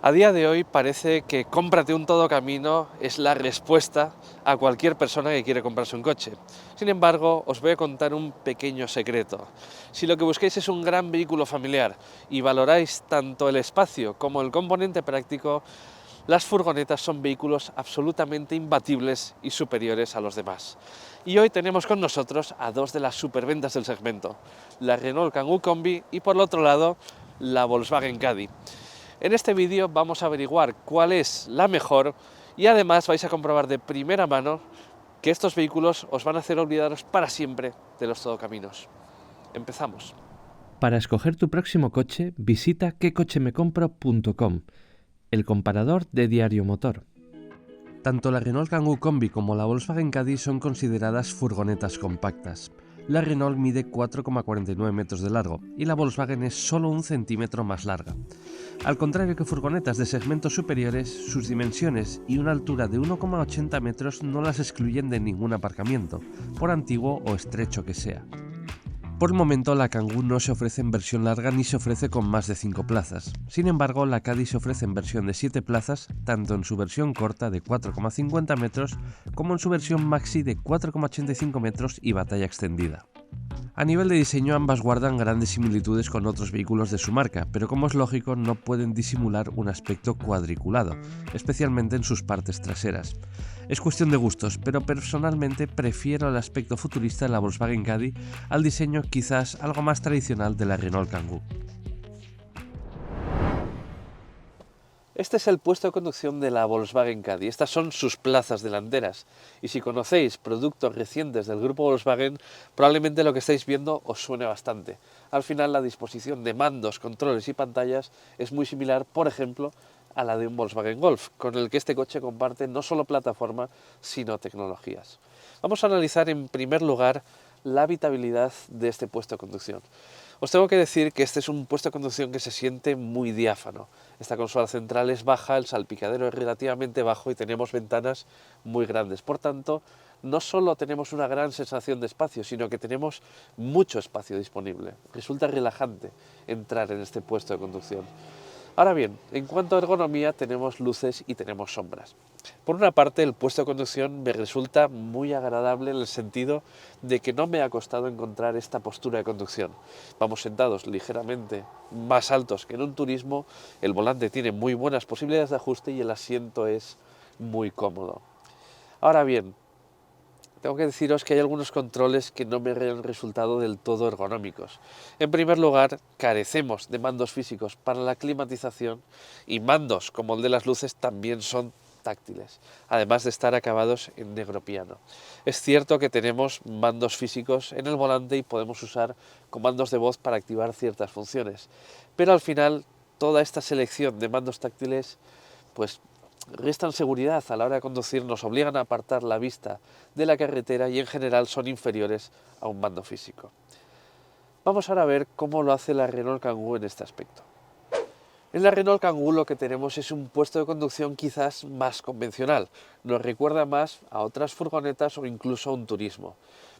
A día de hoy parece que cómprate un todocamino es la respuesta a cualquier persona que quiere comprarse un coche. Sin embargo, os voy a contar un pequeño secreto. Si lo que busquéis es un gran vehículo familiar y valoráis tanto el espacio como el componente práctico, las furgonetas son vehículos absolutamente imbatibles y superiores a los demás. Y hoy tenemos con nosotros a dos de las superventas del segmento, la Renault Kangoo Combi y por el otro lado la Volkswagen Caddy. En este vídeo vamos a averiguar cuál es la mejor y además vais a comprobar de primera mano que estos vehículos os van a hacer olvidaros para siempre de los todocaminos. Empezamos. Para escoger tu próximo coche, visita quecochemecompro.com, el comparador de Diario Motor. Tanto la Renault Kangoo Combi como la Volkswagen Caddy son consideradas furgonetas compactas. La Renault mide 4,49 metros de largo y la Volkswagen es solo un centímetro más larga. Al contrario que furgonetas de segmentos superiores, sus dimensiones y una altura de 1,80 metros no las excluyen de ningún aparcamiento, por antiguo o estrecho que sea. Por el momento la Kangoo no se ofrece en versión larga ni se ofrece con más de 5 plazas. Sin embargo, la Caddy se ofrece en versión de 7 plazas, tanto en su versión corta de 4,50 metros como en su versión maxi de 4,85 metros y batalla extendida. A nivel de diseño ambas guardan grandes similitudes con otros vehículos de su marca, pero como es lógico no pueden disimular un aspecto cuadriculado, especialmente en sus partes traseras. Es cuestión de gustos, pero personalmente prefiero el aspecto futurista de la Volkswagen Caddy al diseño quizás algo más tradicional de la Renault Kangoo. Este es el puesto de conducción de la Volkswagen Caddy. Estas son sus plazas delanteras. Y si conocéis productos recientes del grupo Volkswagen, probablemente lo que estáis viendo os suene bastante. Al final, la disposición de mandos, controles y pantallas es muy similar, por ejemplo, a la de un Volkswagen Golf, con el que este coche comparte no solo plataforma, sino tecnologías. Vamos a analizar en primer lugar la habitabilidad de este puesto de conducción. Os tengo que decir que este es un puesto de conducción que se siente muy diáfano. Esta consola central es baja, el salpicadero es relativamente bajo y tenemos ventanas muy grandes. Por tanto, no solo tenemos una gran sensación de espacio, sino que tenemos mucho espacio disponible. Resulta relajante entrar en este puesto de conducción. Ahora bien, en cuanto a ergonomía tenemos luces y tenemos sombras. Por una parte, el puesto de conducción me resulta muy agradable en el sentido de que no me ha costado encontrar esta postura de conducción. Vamos sentados ligeramente más altos que en un turismo, el volante tiene muy buenas posibilidades de ajuste y el asiento es muy cómodo. Ahora bien, tengo que deciros que hay algunos controles que no me han resultado del todo ergonómicos. En primer lugar, carecemos de mandos físicos para la climatización y mandos como el de las luces también son táctiles, además de estar acabados en negro piano. Es cierto que tenemos mandos físicos en el volante y podemos usar comandos de voz para activar ciertas funciones, pero al final toda esta selección de mandos táctiles pues restan seguridad a la hora de conducir, nos obligan a apartar la vista de la carretera y en general son inferiores a un mando físico. Vamos ahora a ver cómo lo hace la Renault Kangoo en este aspecto. En la Renault Kangoo lo que tenemos es un puesto de conducción quizás más convencional. Nos recuerda más a otras furgonetas o incluso a un turismo.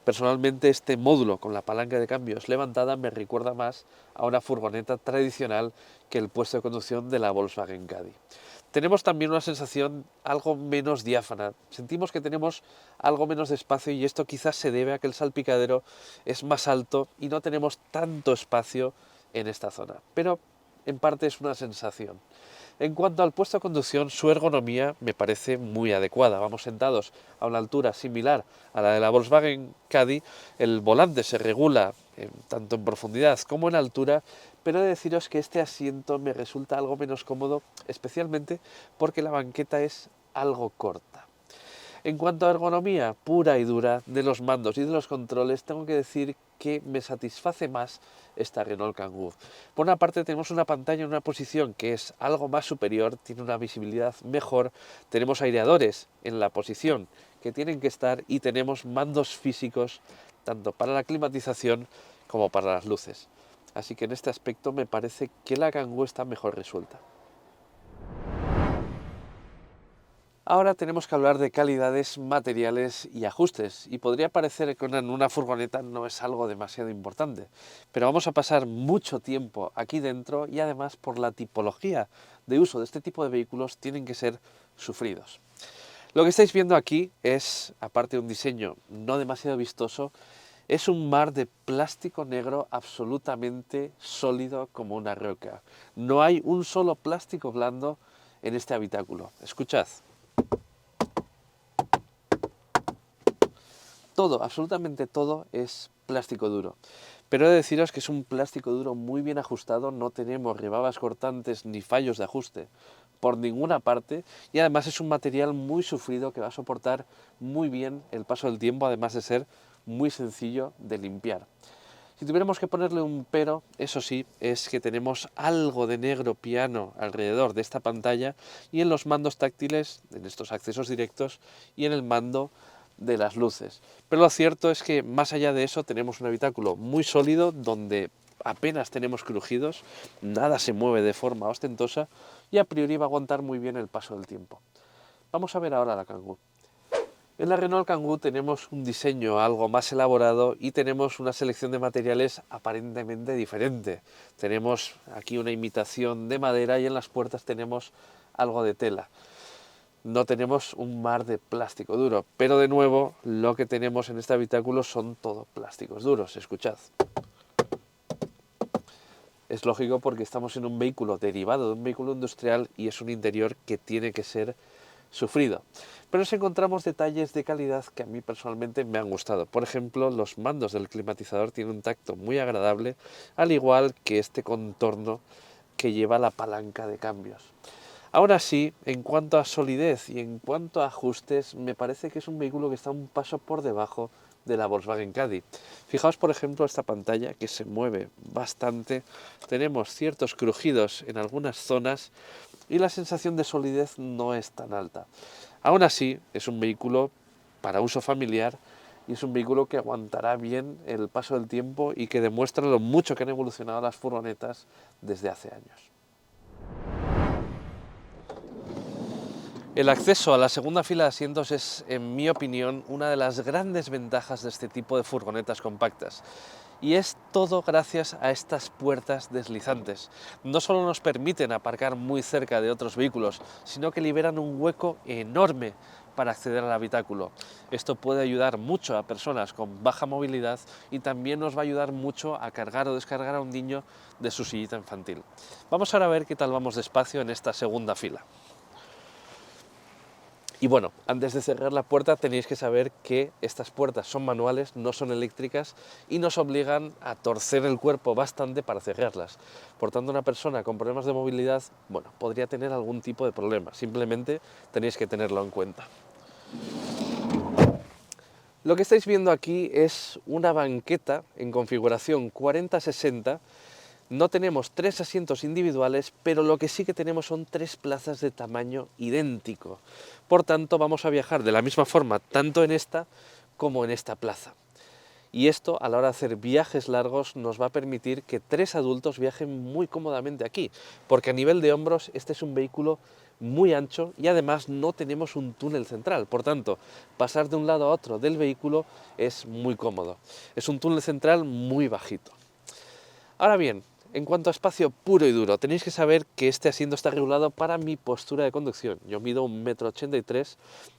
Personalmente este módulo con la palanca de cambios levantada me recuerda más a una furgoneta tradicional que el puesto de conducción de la Volkswagen Caddy. Tenemos también una sensación algo menos diáfana. Sentimos que tenemos algo menos de espacio y esto quizás se debe a que el salpicadero es más alto y no tenemos tanto espacio en esta zona. Pero en parte es una sensación. En cuanto al puesto de conducción, su ergonomía me parece muy adecuada. Vamos sentados a una altura similar a la de la Volkswagen Caddy. El volante se regula tanto en profundidad como en altura, pero he de deciros que este asiento me resulta algo menos cómodo, especialmente porque la banqueta es algo corta. En cuanto a ergonomía pura y dura de los mandos y de los controles, tengo que decir que me satisface más esta Renault Kangoo. Por una parte tenemos una pantalla en una posición que es algo más superior, tiene una visibilidad mejor, tenemos aireadores en la posición que tienen que estar y tenemos mandos físicos tanto para la climatización como para las luces. Así que en este aspecto me parece que la Kangoo está mejor resuelta. Ahora tenemos que hablar de calidades, materiales y ajustes, y podría parecer que en una furgoneta no es algo demasiado importante, pero vamos a pasar mucho tiempo aquí dentro y además por la tipología de uso de este tipo de vehículos tienen que ser sufridos. Lo que estáis viendo aquí es, aparte de un diseño no demasiado vistoso, es un mar de plástico negro absolutamente sólido como una roca. No hay un solo plástico blando en este habitáculo. Escuchad. Todo, absolutamente todo es plástico duro. Pero he de deciros que es un plástico duro muy bien ajustado, no tenemos rebabas cortantes ni fallos de ajuste por ninguna parte y además es un material muy sufrido que va a soportar muy bien el paso del tiempo, además de ser muy sencillo de limpiar. Si tuviéramos que ponerle un pero, eso sí, es que tenemos algo de negro piano alrededor de esta pantalla y en los mandos táctiles, en estos accesos directos y en el mando de las luces. Pero lo cierto es que más allá de eso tenemos un habitáculo muy sólido donde apenas tenemos crujidos, nada se mueve de forma ostentosa y a priori va a aguantar muy bien el paso del tiempo. Vamos a ver ahora la Kangoo. En la Renault Kangoo tenemos un diseño algo más elaborado y tenemos una selección de materiales aparentemente diferente. Tenemos aquí una imitación de madera y en las puertas tenemos algo de tela. No tenemos un mar de plástico duro, pero de nuevo lo que tenemos en este habitáculo son todo plásticos duros, escuchad. Es lógico porque estamos en un vehículo derivado de un vehículo industrial y es un interior que tiene que ser sufrido. Pero nos encontramos detalles de calidad que a mí personalmente me han gustado. Por ejemplo, los mandos del climatizador tienen un tacto muy agradable, al igual que este contorno que lleva la palanca de cambios. Ahora sí, en cuanto a solidez y en cuanto a ajustes, me parece que es un vehículo que está un paso por debajo de la Volkswagen Caddy. Fijaos, por ejemplo, esta pantalla que se mueve bastante. Tenemos ciertos crujidos en algunas zonas y la sensación de solidez no es tan alta. Aún así, es un vehículo para uso familiar y es un vehículo que aguantará bien el paso del tiempo y que demuestra lo mucho que han evolucionado las furgonetas desde hace años. El acceso a la segunda fila de asientos es, en mi opinión, una de las grandes ventajas de este tipo de furgonetas compactas. Y es todo gracias a estas puertas deslizantes. No solo nos permiten aparcar muy cerca de otros vehículos, sino que liberan un hueco enorme para acceder al habitáculo. Esto puede ayudar mucho a personas con baja movilidad y también nos va a ayudar mucho a cargar o descargar a un niño de su sillita infantil. Vamos ahora a ver qué tal vamos despacio en esta segunda fila. Y bueno, antes de cerrar la puerta tenéis que saber que estas puertas son manuales, no son eléctricas y nos obligan a torcer el cuerpo bastante para cerrarlas. Por tanto, una persona con problemas de movilidad, bueno, podría tener algún tipo de problema. Simplemente tenéis que tenerlo en cuenta. Lo que estáis viendo aquí es una banqueta en configuración 40-60. No tenemos 3 asientos individuales, pero lo que sí que tenemos son 3 plazas de tamaño idéntico. Por tanto, vamos a viajar de la misma forma tanto en esta como en esta plaza. Y esto, a la hora de hacer viajes largos, nos va a permitir que 3 adultos viajen muy cómodamente aquí, porque a nivel de hombros este es un vehículo muy ancho y además no tenemos un túnel central. Por tanto, pasar de un lado a otro del vehículo es muy cómodo. Es un túnel central muy bajito. Ahora bien, en cuanto a espacio puro y duro, tenéis que saber que este asiento está regulado para mi postura de conducción. Yo mido 1,83 m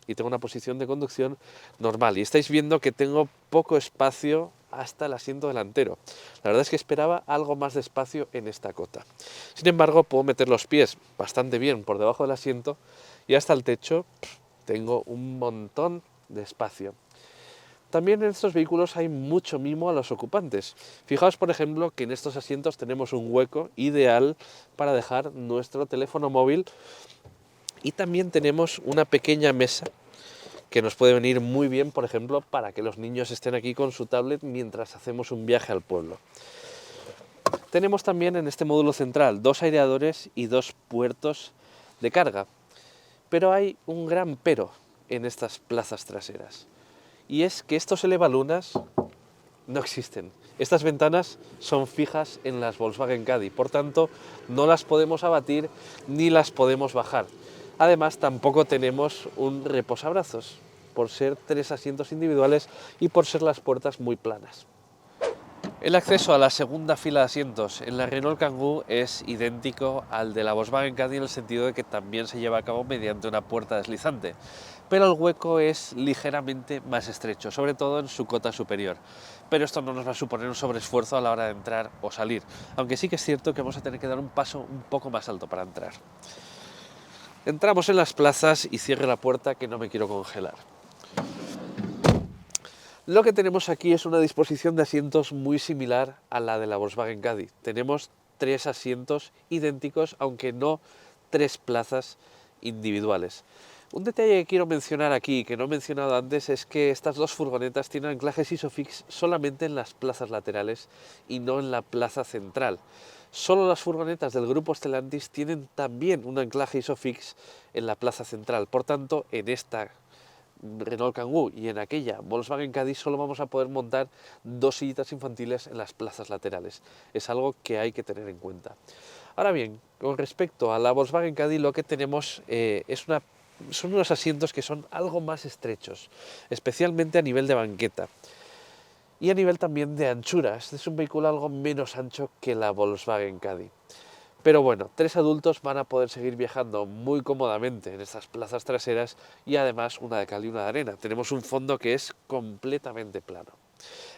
y tengo una posición de conducción normal. Y estáis viendo que tengo poco espacio hasta el asiento delantero. La verdad es que esperaba algo más de espacio en esta cota. Sin embargo, puedo meter los pies bastante bien por debajo del asiento y hasta el techo tengo un montón de espacio. También en estos vehículos hay mucho mimo a los ocupantes. Fijaos, por ejemplo, que en estos asientos tenemos un hueco ideal para dejar nuestro teléfono móvil y también tenemos una pequeña mesa que nos puede venir muy bien, por ejemplo, para que los niños estén aquí con su tablet mientras hacemos un viaje al pueblo. Tenemos también en este módulo central 2 aireadores y 2 puertos de carga, pero hay un gran pero en estas plazas traseras. Y es que estos elevalunas no existen. Estas ventanas son fijas en las Volkswagen Caddy, por tanto no las podemos abatir ni las podemos bajar. Además, tampoco tenemos un reposabrazos, por ser 3 asientos individuales y por ser las puertas muy planas. El acceso a la segunda fila de asientos en la Renault Kangoo es idéntico al de la Volkswagen Caddy en el sentido de que también se lleva a cabo mediante una puerta deslizante, pero el hueco es ligeramente más estrecho, sobre todo en su cota superior. Pero esto no nos va a suponer un sobreesfuerzo a la hora de entrar o salir, aunque sí que es cierto que vamos a tener que dar un paso un poco más alto para entrar. Entramos en las plazas y cierre la puerta, que no me quiero congelar. Lo que tenemos aquí es una disposición de asientos muy similar a la de la Volkswagen Caddy. Tenemos 3 asientos idénticos, aunque no 3 plazas individuales. Un detalle que quiero mencionar aquí, que no he mencionado antes, es que estas dos furgonetas tienen anclajes ISOFIX solamente en las plazas laterales y no en la plaza central. Solo las furgonetas del grupo Stellantis tienen también un anclaje ISOFIX en la plaza central. Por tanto, en esta Renault Kangoo y en aquella Volkswagen Caddy solo vamos a poder montar 2 sillitas infantiles en las plazas laterales. Es algo que hay que tener en cuenta. Ahora bien, con respecto a la Volkswagen Caddy, lo que tenemos son unos asientos que son algo más estrechos, especialmente a nivel de banqueta y a nivel también de anchura. Este es un vehículo algo menos ancho que la Volkswagen Caddy. Pero bueno, 3 adultos van a poder seguir viajando muy cómodamente en estas plazas traseras y además una de cal y una de arena. Tenemos un fondo que es completamente plano.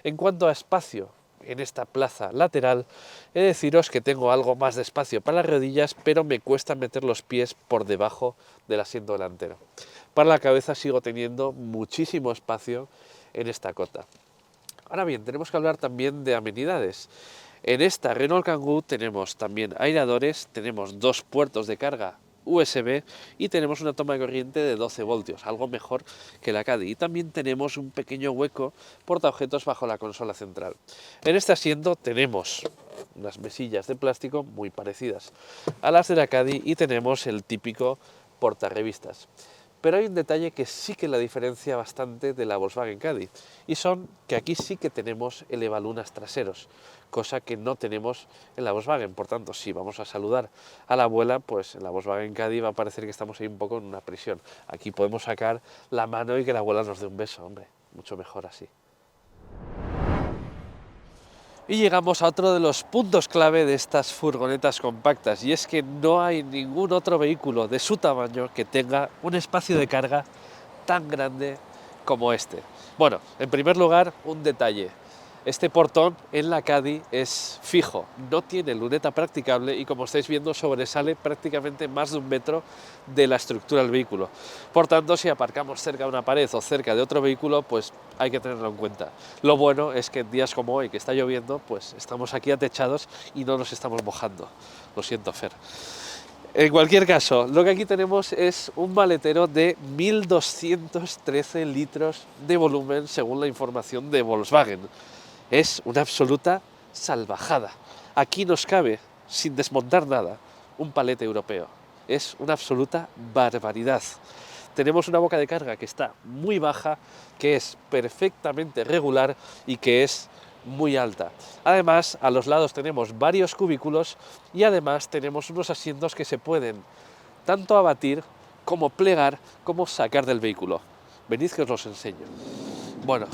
En cuanto a espacio en esta plaza lateral, he de deciros que tengo algo más de espacio para las rodillas, pero me cuesta meter los pies por debajo del asiento delantero. Para la cabeza sigo teniendo muchísimo espacio en esta cota. Ahora bien, tenemos que hablar también de amenidades. En esta Renault Kangoo tenemos también aireadores, tenemos 2 puertos de carga USB y tenemos una toma de corriente de 12 voltios, algo mejor que la Caddy. Y también tenemos un pequeño hueco portaobjetos bajo la consola central. En este asiento tenemos unas mesillas de plástico muy parecidas a las de la Caddy y tenemos el típico portarrevistas. Pero hay un detalle que sí que la diferencia bastante de la Volkswagen Caddy, y son que aquí sí que tenemos elevalunas traseros, cosa que no tenemos en la Volkswagen. Por tanto, si vamos a saludar a la abuela, pues en la Volkswagen Caddy va a parecer que estamos ahí un poco en una prisión. Aquí podemos sacar la mano y que la abuela nos dé un beso, hombre, mucho mejor así. Y llegamos a otro de los puntos clave de estas furgonetas compactas, y es que no hay ningún otro vehículo de su tamaño que tenga un espacio de carga tan grande como este. Bueno, en primer lugar, un detalle. Este portón en la Caddy es fijo, no tiene luneta practicable y, como estáis viendo, sobresale prácticamente más de 1 metro de la estructura del vehículo. Por tanto, si aparcamos cerca de una pared o cerca de otro vehículo, pues hay que tenerlo en cuenta. Lo bueno es que en días como hoy, que está lloviendo, pues estamos aquí atechados y no nos estamos mojando. Lo siento, Fer. En cualquier caso, lo que aquí tenemos es un maletero de 1.213 litros de volumen, según la información de Volkswagen. Es una absoluta salvajada. Aquí nos cabe, sin desmontar nada, un palete europeo. Es una absoluta barbaridad. Tenemos una boca de carga que está muy baja, que es perfectamente regular y que es muy alta. Además, a los lados tenemos varios cubículos y además tenemos unos asientos que se pueden tanto abatir como plegar como sacar del vehículo. Venid que os los enseño. Bueno,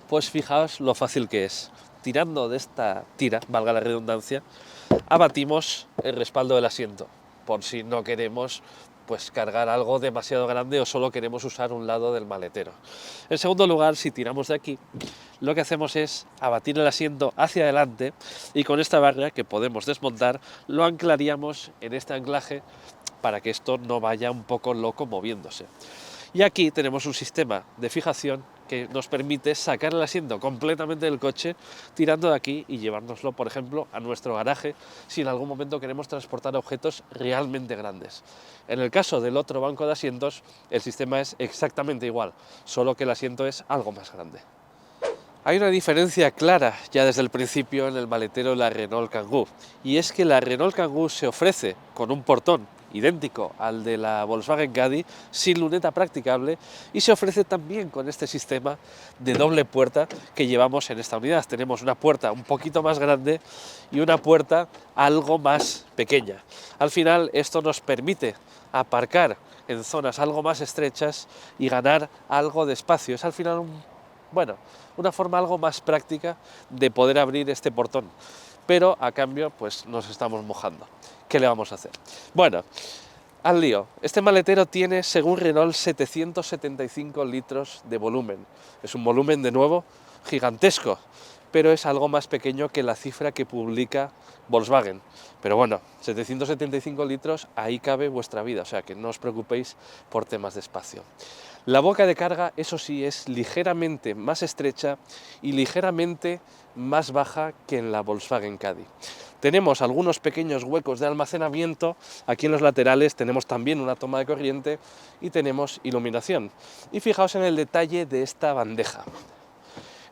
pues fijaos lo fácil que es. Tirando de esta tira, valga la redundancia, abatimos el respaldo del asiento, por si no queremos pues cargar algo demasiado grande o solo queremos usar un lado del maletero. En segundo lugar, si tiramos de aquí, lo que hacemos es abatir el asiento hacia adelante y con esta barra que podemos desmontar, lo anclaríamos en este anclaje para que esto no vaya un poco loco moviéndose. Y aquí tenemos un sistema de fijación que nos permite sacar el asiento completamente del coche, tirando de aquí y llevárnoslo, por ejemplo, a nuestro garaje, si en algún momento queremos transportar objetos realmente grandes. En el caso del otro banco de asientos, el sistema es exactamente igual, solo que el asiento es algo más grande. Hay una diferencia clara ya desde el principio en el maletero de la Renault Kangoo, y es que la Renault Kangoo se ofrece con un portón idéntico al de la Volkswagen Caddy, sin luneta practicable, y se ofrece también con este sistema de doble puerta que llevamos en esta unidad. Tenemos una puerta un poquito más grande y una puerta algo más pequeña. Al final esto nos permite aparcar en zonas algo más estrechas y ganar algo de espacio. Es al final una forma algo más práctica de poder abrir este portón, pero a cambio pues nos estamos mojando. ¿Qué le vamos a hacer? Bueno, al lío. Este maletero tiene, según Renault, 775 litros de volumen. Es un volumen, de nuevo, gigantesco, pero es algo más pequeño que la cifra que publica Volkswagen. Pero bueno, 775 litros, ahí cabe vuestra vida, o sea que no os preocupéis por temas de espacio. La boca de carga, eso sí, es ligeramente más estrecha y ligeramente más baja que en la Volkswagen Caddy. Tenemos algunos pequeños huecos de almacenamiento, aquí en los laterales tenemos también una toma de corriente y tenemos iluminación. Y fijaos en el detalle de esta bandeja.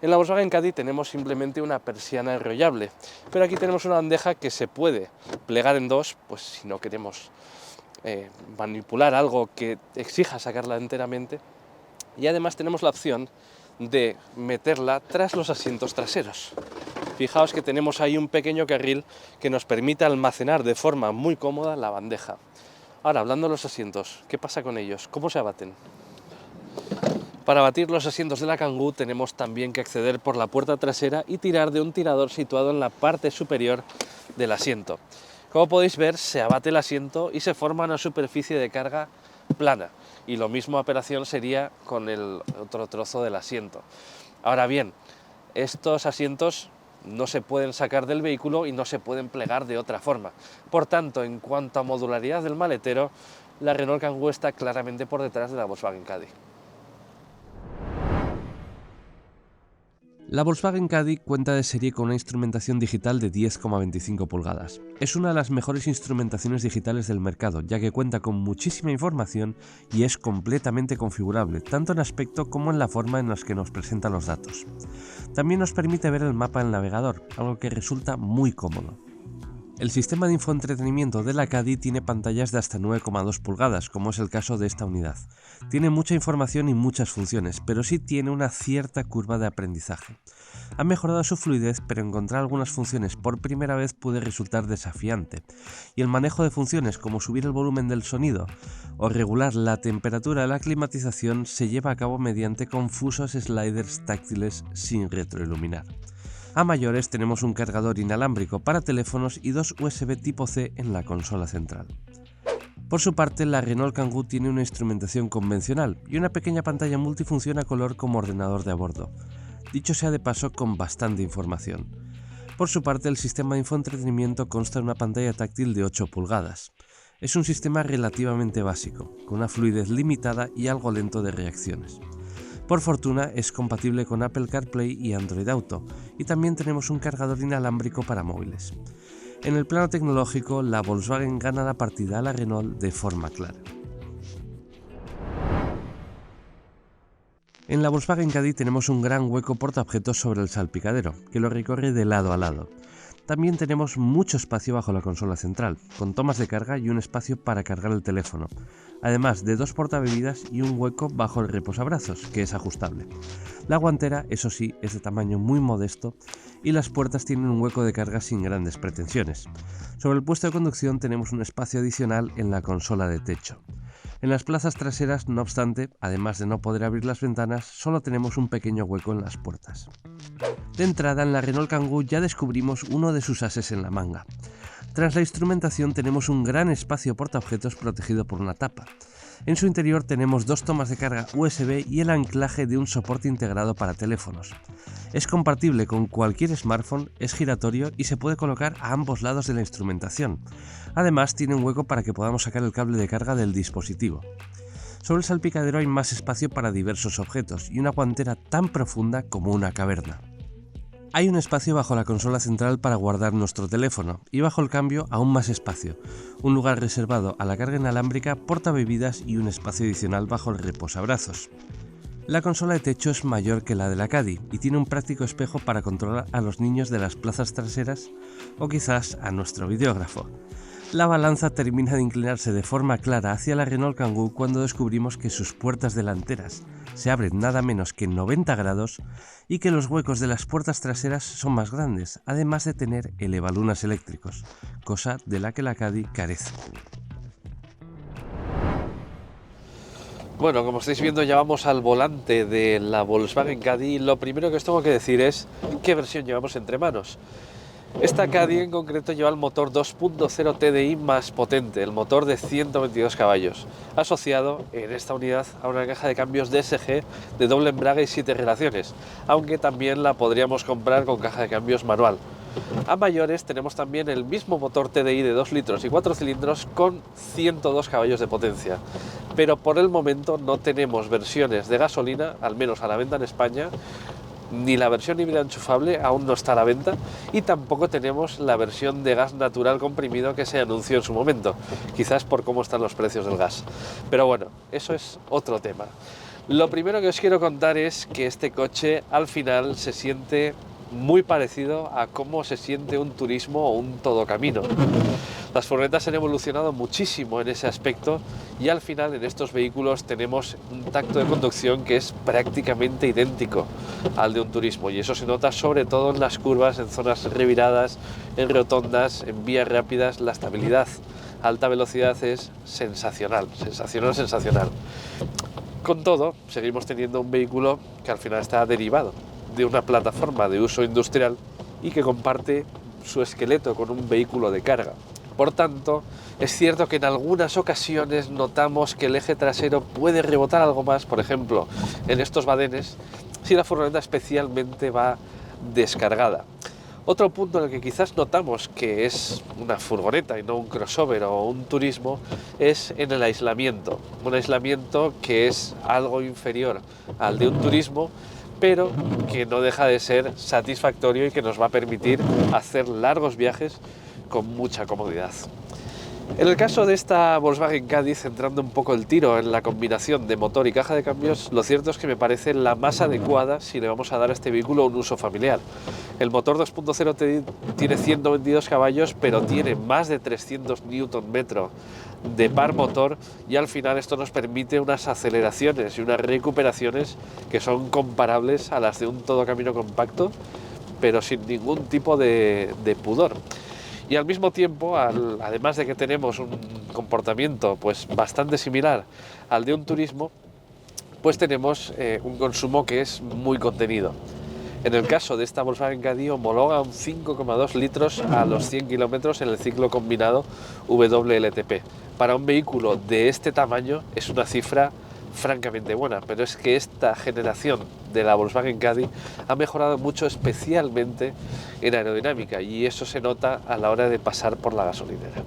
En la Volkswagen Caddy tenemos simplemente una persiana enrollable, pero aquí tenemos una bandeja que se puede plegar en dos, pues si no queremos manipular algo que exija sacarla enteramente, y además tenemos la opción de meterla tras los asientos traseros. Fijaos que tenemos ahí un pequeño carril que nos permite almacenar de forma muy cómoda la bandeja. Ahora, hablando de los asientos, ¿qué pasa con ellos? ¿Cómo se abaten? Para abatir los asientos de la Kangoo tenemos también que acceder por la puerta trasera y tirar de un tirador situado en la parte superior del asiento. Como podéis ver, se abate el asiento y se forma una superficie de carga plana, y lo mismo operación sería con el otro trozo del asiento. Ahora bien, estos asientos no se pueden sacar del vehículo y no se pueden plegar de otra forma. Por tanto, en cuanto a modularidad del maletero, la Renault Kangoo está claramente por detrás de la Volkswagen Caddy. La Volkswagen Caddy cuenta de serie con una instrumentación digital de 10,25 pulgadas. Es una de las mejores instrumentaciones digitales del mercado, ya que cuenta con muchísima información y es completamente configurable, tanto en aspecto como en la forma en la que nos presenta los datos. También nos permite ver el mapa del navegador, algo que resulta muy cómodo. El sistema de infoentretenimiento de la Caddy tiene pantallas de hasta 9,2 pulgadas, como es el caso de esta unidad. Tiene mucha información y muchas funciones, pero sí tiene una cierta curva de aprendizaje. Ha mejorado su fluidez, pero encontrar algunas funciones por primera vez puede resultar desafiante. Y el manejo de funciones como subir el volumen del sonido o regular la temperatura de la climatización se lleva a cabo mediante confusos sliders táctiles sin retroiluminar. A mayores tenemos un cargador inalámbrico para teléfonos y dos USB tipo C en la consola central. Por su parte, la Renault Kangoo tiene una instrumentación convencional y una pequeña pantalla multifunción a color como ordenador de a bordo. Dicho sea de paso, con bastante información. Por su parte, el sistema de infoentretenimiento consta de una pantalla táctil de 8 pulgadas. Es un sistema relativamente básico, con una fluidez limitada y algo lento de reacciones. Por fortuna es compatible con Apple CarPlay y Android Auto, y también tenemos un cargador inalámbrico para móviles. En el plano tecnológico, la Volkswagen gana la partida a la Renault de forma clara. En la Volkswagen Caddy tenemos un gran hueco portaobjetos sobre el salpicadero, que lo recorre de lado a lado. También tenemos mucho espacio bajo la consola central, con tomas de carga y un espacio para cargar el teléfono, además de dos portabebidas y un hueco bajo el reposabrazos, que es ajustable. La guantera, eso sí, es de tamaño muy modesto y las puertas tienen un hueco de carga sin grandes pretensiones. Sobre el puesto de conducción tenemos un espacio adicional en la consola de techo. En las plazas traseras, no obstante, además de no poder abrir las ventanas, solo tenemos un pequeño hueco en las puertas. De entrada, en la Renault Kangoo ya descubrimos uno de sus ases en la manga. Tras la instrumentación tenemos un gran espacio portaobjetos protegido por una tapa. En su interior tenemos dos tomas de carga USB y el anclaje de un soporte integrado para teléfonos. Es compatible con cualquier smartphone, es giratorio y se puede colocar a ambos lados de la instrumentación. Además tiene un hueco para que podamos sacar el cable de carga del dispositivo. Sobre el salpicadero hay más espacio para diversos objetos y una guantera tan profunda como una caverna. Hay un espacio bajo la consola central para guardar nuestro teléfono y bajo el cambio aún más espacio, un lugar reservado a la carga inalámbrica, portabebidas y un espacio adicional bajo el reposabrazos. La consola de techo es mayor que la de la Caddy y tiene un práctico espejo para controlar a los niños de las plazas traseras o quizás a nuestro videógrafo. La balanza termina de inclinarse de forma clara hacia la Renault Kangoo cuando descubrimos que sus puertas delanteras se abren nada menos que en 90 grados y que los huecos de las puertas traseras son más grandes, además de tener elevalunas eléctricos, cosa de la que la Caddy carece. Bueno, como estáis viendo, ya vamos al volante de la Volkswagen Caddy. Lo primero que os tengo que decir es qué versión llevamos entre manos. Esta Caddy en concreto lleva el motor 2.0 TDI más potente, el motor de 122 caballos, asociado en esta unidad a una caja de cambios DSG de doble embrague y 7 relaciones, aunque también la podríamos comprar con caja de cambios manual. A mayores tenemos también el mismo motor TDI de 2 litros y 4 cilindros con 102 caballos de potencia, pero por el momento no tenemos versiones de gasolina, al menos a la venta en España, ni la versión híbrida enchufable aún no está a la venta y tampoco tenemos la versión de gas natural comprimido que se anunció en su momento, quizás por cómo están los precios del gas. Pero bueno, eso es otro tema. Lo primero que os quiero contar es que este coche al final se siente muy parecido a cómo se siente un turismo o un todocamino. Las furgonetas han evolucionado muchísimo en ese aspecto y al final en estos vehículos tenemos un tacto de conducción que es prácticamente idéntico al de un turismo, y eso se nota sobre todo en las curvas, en zonas reviradas, en rotondas, en vías rápidas. La estabilidad a alta velocidad es sensacional, sensacional, sensacional. Con todo, seguimos teniendo un vehículo que al final está derivado de una plataforma de uso industrial y que comparte su esqueleto con un vehículo de carga. Por tanto, es cierto que en algunas ocasiones notamos que el eje trasero puede rebotar algo más, por ejemplo, en estos badenes, si la furgoneta especialmente va descargada. Otro punto en el que quizás notamos que es una furgoneta y no un crossover o un turismo es en el aislamiento. Un aislamiento que es algo inferior al de un turismo, pero que no deja de ser satisfactorio y que nos va a permitir hacer largos viajes con mucha comodidad. En el caso de esta Volkswagen Caddy, centrando un poco el tiro en la combinación de motor y caja de cambios, lo cierto es que me parece la más adecuada si le vamos a dar a este vehículo un uso familiar. El motor 2.0 tiene 122 caballos, pero tiene más de 300 Nm de par motor, y al final esto nos permite unas aceleraciones y unas recuperaciones que son comparables a las de un todocamino compacto, pero sin ningún tipo de pudor. Y al mismo tiempo, además de que tenemos un comportamiento pues bastante similar al de un turismo, pues tenemos un consumo que es muy contenido. En el caso de esta Volkswagen Caddy homologa un 5,2 litros a los 100 kilómetros en el ciclo combinado WLTP. Para un vehículo de este tamaño es una cifra francamente buena, pero es que esta generación de la Volkswagen Caddy ha mejorado mucho, especialmente en aerodinámica, y eso se nota a la hora de pasar por la gasolinera.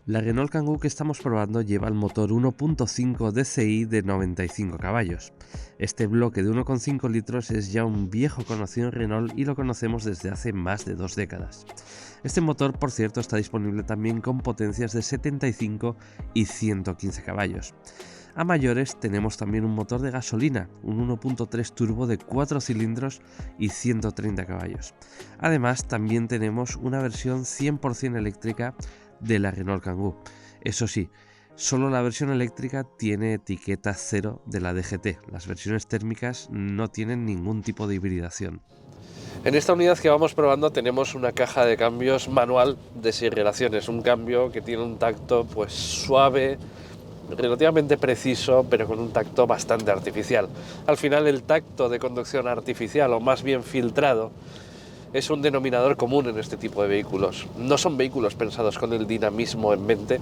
La Renault Kangoo que estamos probando lleva el motor 1.5 DCI de 95 caballos. Este bloque de 1,5 litros es ya un viejo conocido en Renault y lo conocemos desde hace más de 2 décadas. Este motor, por cierto, está disponible también con potencias de 75 y 115 caballos. A mayores tenemos también un motor de gasolina, un 1.3 turbo de 4 cilindros y 130 caballos. Además, también tenemos una versión 100% eléctrica de la Renault Kangoo. Eso sí, solo la versión eléctrica tiene etiqueta 0 de la DGT. Las versiones térmicas no tienen ningún tipo de hibridación. En esta unidad que vamos probando tenemos una caja de cambios manual de 6 relaciones, un cambio que tiene un tacto pues suave, relativamente preciso, pero con un tacto bastante artificial. Al final, el tacto de conducción artificial, o más bien filtrado, es un denominador común en este tipo de vehículos. No son vehículos pensados con el dinamismo en mente,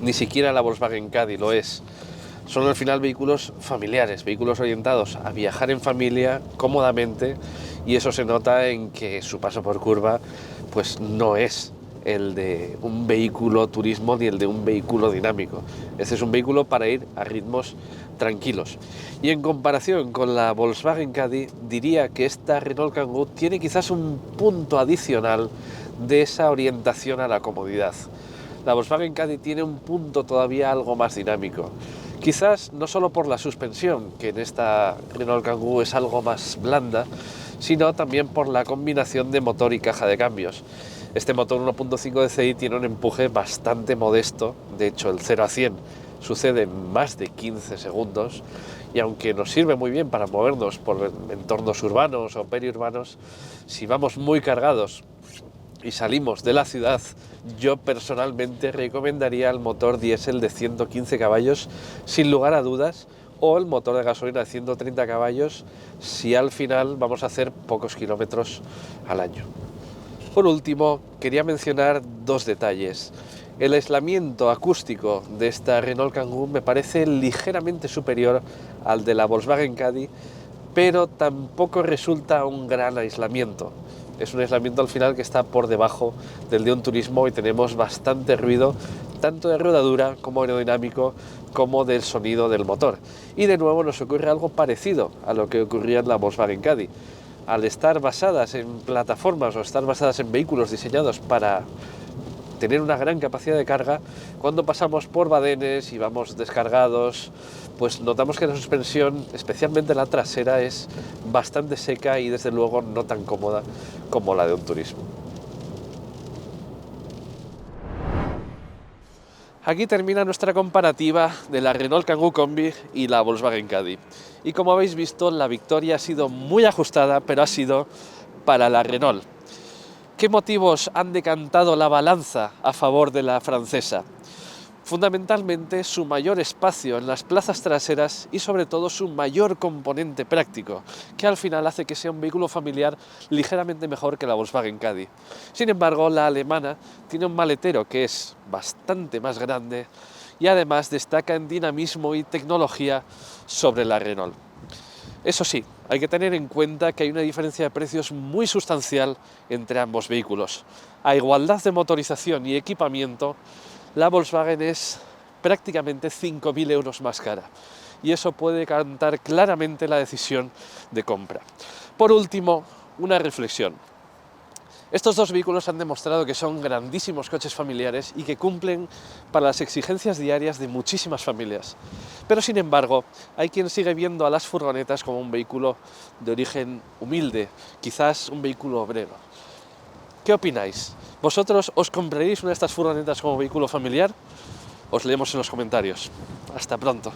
ni siquiera la Volkswagen Caddy lo es. Son al final vehículos familiares, vehículos orientados a viajar en familia cómodamente, y eso se nota en que su paso por curva pues no es el de un vehículo turismo ni el de un vehículo dinámico. Este es un vehículo para ir a ritmos tranquilos. Y en comparación con la Volkswagen Caddy, diría que esta Renault Kangoo tiene quizás un punto adicional de esa orientación a la comodidad. La Volkswagen Caddy tiene un punto todavía algo más dinámico. Quizás no solo por la suspensión, que en esta Renault Kangoo es algo más blanda, sino también por la combinación de motor y caja de cambios. Este motor 1.5 DCI tiene un empuje bastante modesto, de hecho el 0 a 100 sucede en más de 15 segundos, y aunque nos sirve muy bien para movernos por entornos urbanos o periurbanos, si vamos muy cargados y salimos de la ciudad, yo personalmente recomendaría el motor diésel de 115 caballos sin lugar a dudas, o el motor de gasolina de 130 caballos si al final vamos a hacer pocos kilómetros al año. Por último, quería mencionar dos detalles. El aislamiento acústico de esta Renault Kangoo me parece ligeramente superior al de la Volkswagen Caddy, pero tampoco resulta un gran aislamiento. Es un aislamiento al final que está por debajo del de un Turismo y tenemos bastante ruido, tanto de rodadura como aerodinámico, como del sonido del motor. Y de nuevo nos ocurre algo parecido a lo que ocurría en la Volkswagen Caddy. Al estar basadas en plataformas o estar basadas en vehículos diseñados para tener una gran capacidad de carga, cuando pasamos por badenes y vamos descargados, pues notamos que la suspensión, especialmente la trasera, es bastante seca y desde luego no tan cómoda como la de un Turismo. Aquí termina nuestra comparativa de la Renault Kangoo Combi y la Volkswagen Caddy. Y como habéis visto, la victoria ha sido muy ajustada, pero ha sido para la Renault. ¿Qué motivos han decantado la balanza a favor de la francesa? Fundamentalmente su mayor espacio en las plazas traseras y sobre todo su mayor componente práctico, que al final hace que sea un vehículo familiar ligeramente mejor que la Volkswagen Caddy. Sin embargo, la alemana tiene un maletero que es bastante más grande y además destaca en dinamismo y tecnología sobre la Renault. Eso sí, hay que tener en cuenta que hay una diferencia de precios muy sustancial entre ambos vehículos. A igualdad de motorización y equipamiento, la Volkswagen es prácticamente 5.000 euros más cara y eso puede decantar claramente la decisión de compra. Por último, una reflexión. Estos dos vehículos han demostrado que son grandísimos coches familiares y que cumplen para las exigencias diarias de muchísimas familias. Pero sin embargo, hay quien sigue viendo a las furgonetas como un vehículo de origen humilde, quizás un vehículo obrero. ¿Qué opináis? ¿Vosotros os compraréis una de estas furgonetas como vehículo familiar? Os leemos en los comentarios. Hasta pronto.